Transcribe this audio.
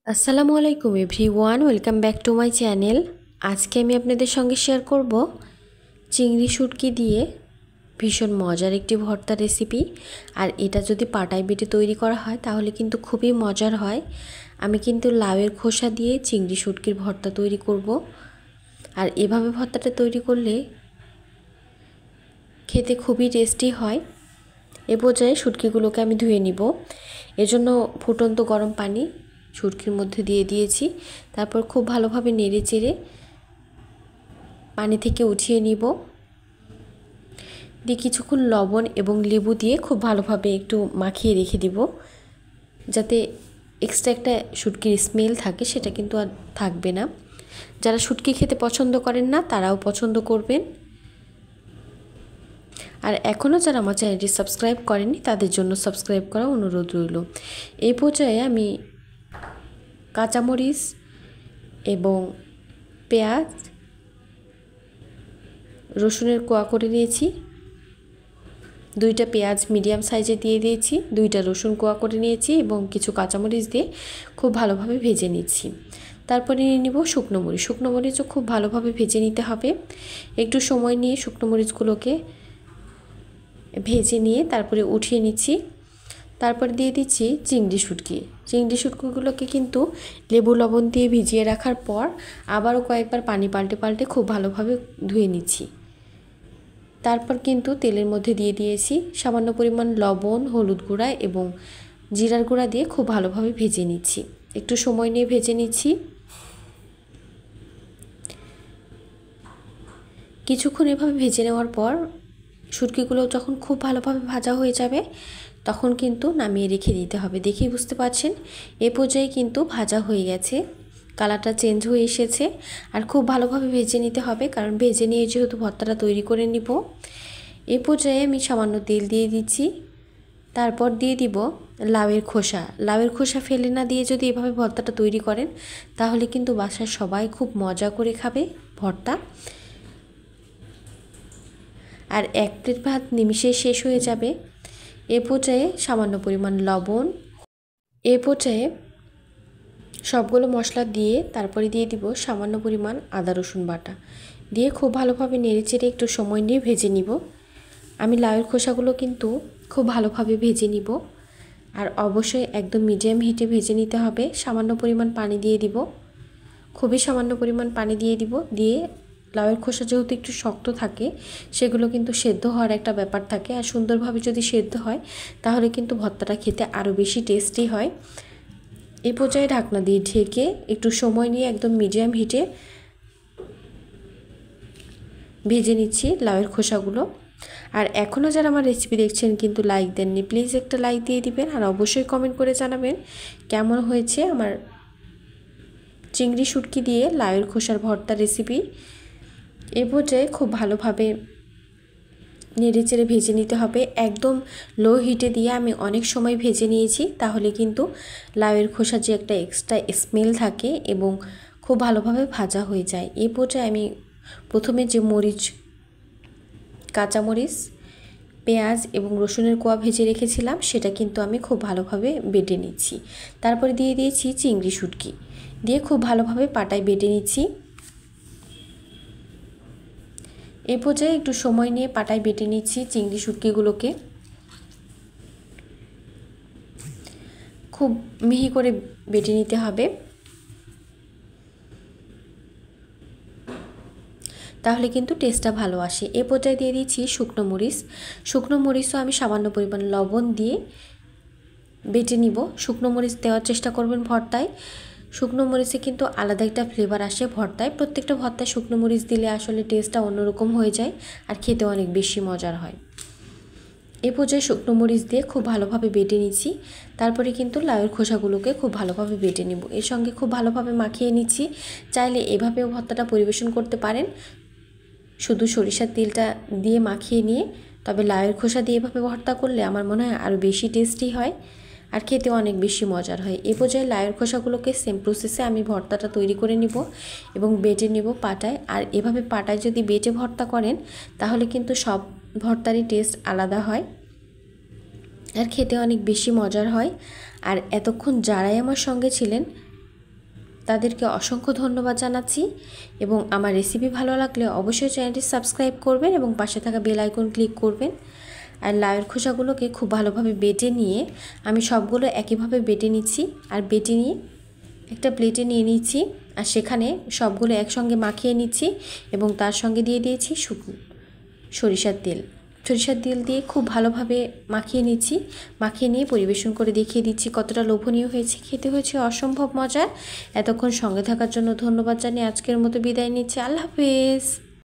আসসালামু আলাইকুম everyone, welcome back to my channel. আজকে আমি আপনাদের সঙ্গে শেয়ার করব চিংড়ি শুটকি দিয়ে ভীষণ মজার একটি ভর্তা রেসিপি। আর এটা যদি পাটায় বেটে তৈরি করা হয় তাহলে কিন্তু খুবই মজার হয়। আমি কিন্তু লাউয়ের খোসা দিয়ে চিংড়ি শুটকির ভর্তা তৈরি করব। আর এভাবে ভর্তাটা তৈরি করলে খেতে খুবই টেস্টি হয়। এ পর্যায়ে শুটকিগুলোকে আমি ধুয়ে নিব। এজন্য ফুটন্ত গরম পানি শুটকির মধ্যে দিয়ে দিয়েছি। তারপর খুব ভালোভাবে নেড়ে চেড়ে পানি থেকে উঠিয়ে নিব। দিয়ে কিছুক্ষণ লবণ এবং লেবু দিয়ে খুব ভালোভাবে একটু মাখিয়ে রেখে দিব, যাতে এক্সট্রা একটা শুটকির স্মেল থাকে সেটা কিন্তু আর থাকবে না। যারা শুটকি খেতে পছন্দ করেন না তারাও পছন্দ করবেন। আর এখনও যারা আমার চ্যানেলটি সাবস্ক্রাইব করেনি তাদের জন্য সাবস্ক্রাইব করা অনুরোধ রইল। এই পর্যায়ে আমি কাঁচামরিচ এবং পেঁয়াজ, রসুনের কোয়া করে নিয়েছি। 2টা পেঁয়াজ মিডিয়াম সাইজে দিয়ে দিয়েছি, 2টা রসুন কোয়া করে নিয়েছি এবং কিছু কাঁচামরিচ দিয়ে খুব ভালোভাবে ভেজে নিচ্ছি। তারপরে নিয়ে নিব শুকনো মরিচ। শুকনো মরিচও খুব ভালোভাবে ভেজে নিতে হবে। একটু সময় নিয়ে শুকনো মরিচগুলোকে ভেজে নিয়ে তারপরে উঠিয়ে নিচ্ছি। তারপর দিয়ে দিচ্ছি চিংড়ি শুটকি। চিংড়ি শুটকিগুলোকে কিন্তু লেবু লবণ দিয়ে ভিজিয়ে রাখার পর আবারও কয়েকবার পানি পাল্টে পাল্টে খুব ভালোভাবে ধুয়ে নিচ্ছি। তারপর কিন্তু তেলের মধ্যে দিয়ে দিয়েছি সামান্য পরিমাণ লবণ, হলুদ গুঁড়া এবং জিরার গুঁড়া দিয়ে খুব ভালোভাবে ভেজে নিচ্ছি। একটু সময় নিয়ে ভেজে নিচ্ছি। কিছুক্ষণ এভাবে ভেজে নেওয়ার পর শুটকিগুলো যখন খুব ভালোভাবে ভাজা হয়ে যাবে তখন কিন্তু নামিয়ে রেখে দিতে হবে। দেখেই বুঝতে পারছেন এ পর্যায়ে কিন্তু ভাজা হয়ে গেছে, কালারটা চেঞ্জ হয়ে এসেছে। আর খুব ভালোভাবে ভেজে নিতে হবে, কারণ ভেজে নিয়ে যেহেতু ভর্তাটা তৈরি করে নিব। এ পর্যায়ে আমি সামান্য তেল দিয়ে দিচ্ছি। তারপর দিয়ে দিব লাউয়ের খোসা। লাউয়ের খোসা ফেলে না দিয়ে যদি এভাবে ভর্তাটা তৈরি করেন তাহলে কিন্তু বাসার সবাই খুব মজা করে খাবে ভর্তা। আর 1 প্লেট ভাত নিমিষেই শেষ হয়ে যাবে। এ পর্যায়ে সামান্য পরিমাণ লবণ, এ পর্যায়ে সবগুলো মশলা দিয়ে তারপরে দিয়ে দিব সামান্য পরিমাণ আদা রসুন বাটা দিয়ে খুব ভালোভাবে নেড়েচেড়ে একটু সময় নিয়ে ভেজে নিব। আমি লাউয়ের খোসাগুলো কিন্তু খুব ভালোভাবে ভেজে নিব। আর অবশ্যই একদম মিডিয়াম হিটে ভেজে নিতে হবে। সামান্য পরিমাণ পানি দিয়ে দিব, খুবই সামান্য পরিমাণ পানি দিয়ে দিব। দিয়ে লাউয়ের খোসা যেহেতু একটু শক্ত থাকে সেগুলো কিন্তু সেদ্ধ হওয়ার একটা ব্যাপার থাকে। আর সুন্দরভাবে যদি সেদ্ধ হয় তাহলে কিন্তু ভর্তাটা খেতে আরও বেশি টেস্টি হয়। এই পর্যায়ে ঢাকনা দিয়ে ঢেকে একটু সময় নিয়ে একদম মিডিয়াম হিটে ভেজে নিচ্ছি লাউয়ের খোসাগুলো। আর এখনও যারা আমার রেসিপি দেখছেন কিন্তু লাইক দেননি, প্লিজ একটা লাইক দিয়ে দিবেন। আর অবশ্যই কমেন্ট করে জানাবেন কেমন হয়েছে আমার চিংড়ি শুটকি দিয়ে লাউয়ের খোসার ভর্তা রেসিপি। এ পর্যায়ে খুব ভালোভাবে নেড়েচেড়ে ভেজে নিতে হবে। একদম লো হিটে দিয়ে আমি অনেক সময় ভেজে নিয়েছি, তাহলে কিন্তু লাউয়ের খোসা যে একটা এক্সট্রা স্মেল থাকে এবং খুব ভালোভাবে ভাজা হয়ে যায়। এই পর্যায়ে আমি প্রথমে যে মরিচ, কাঁচামরিচ, পেঁয়াজ এবং রসুনের কোয়া ভেজে রেখেছিলাম সেটা কিন্তু আমি খুব ভালোভাবে বেটে নিচ্ছি। তারপরে দিয়ে দিয়েছি চিংড়ি শুটকি দিয়ে খুব ভালোভাবে পাটায় বেটে নিচ্ছি। এই পর্যায়ে একটু সময় নিয়ে পাটায় বেটে নিচ্ছি চিংড়ি শুটকিগুলোকে। খুব মিহি করে বেটে নিতে হবে, তাহলে কিন্তু টেস্টটা ভালো আসে। এ পর্যায়ে দিয়ে দিচ্ছি শুকনো মরিচ। শুকনো মরিচও আমি সামান্য পরিমাণ লবণ দিয়ে বেটে নিব। শুকনো মরিচ দেওয়ার চেষ্টা করবেন ভর্তায়। শুকনো মরিচে কিন্তু আলাদা একটা ফ্লেভার আসে ভর্তায়। প্রত্যেকটা ভর্তায় শুকনো মরিচ দিলে আসলে টেস্টটা অন্যরকম হয়ে যায় আর খেতে অনেক বেশি মজার হয়। এ পর্যায়ে শুকনো মরিচ দিয়ে খুব ভালোভাবে বেটে নিচ্ছি। তারপরে কিন্তু লাউয়ের খোসাগুলোকে খুব ভালোভাবে বেটে নিব, এর সঙ্গে খুব ভালোভাবে মাখিয়ে নিচ্ছি। চাইলে এভাবেও ভর্তাটা পরিবেশন করতে পারেন, শুধু সরিষার তেলটা দিয়ে মাখিয়ে নিয়ে। তবে লাউয়ের খোসা দিয়ে এভাবে ভর্তা করলে আমার মনে হয় আরও বেশি টেস্টি হয় আর খেতে অনেক বেশি মজার হয়। এ পর্যায়ে লাউয়ের খোসাগুলোকে সেম প্রসেসে আমি ভর্তাটা তৈরি করে নিব এবং বেটে নিব পাটায়। আর এভাবে পাটায় যদি বেটে ভর্তা করেন তাহলে কিন্তু সব ভর্তারই টেস্ট আলাদা হয় আর খেতে অনেক বেশি মজার হয়। আর এতক্ষণ যারাই আমার সঙ্গে ছিলেন তাদেরকে অসংখ্য ধন্যবাদ জানাচ্ছি। এবং আমার রেসিপি ভালো লাগলে অবশ্যই চ্যানেলটি সাবস্ক্রাইব করবেন এবং পাশে থাকা বেল আইকন ক্লিক করবেন। আর লাউয়ের খোসাগুলোকে খুব ভালোভাবে বেটে নিয়ে আমি সবগুলো একইভাবে বেটে নিচ্ছি। আর বেটে নিয়ে একটা প্লেটে নিয়ে নিচ্ছি, আর সেখানে সবগুলো একসঙ্গে মাখিয়ে নিচ্ছি এবং তার সঙ্গে দিয়ে দিয়েছি সরিষার তেল। সরিষার তেল দিয়ে খুব ভালোভাবে মাখিয়ে নিচ্ছি। মাখিয়ে নিয়ে পরিবেশন করে দেখিয়ে দিচ্ছি কতটা লোভনীয় হয়েছে। খেতে হয়েছে অসম্ভব মজার। এতক্ষণ সঙ্গে থাকার জন্য ধন্যবাদ জানিয়ে আজকের মতো বিদায় নিচ্ছি। আল্লাহ হাফেজ।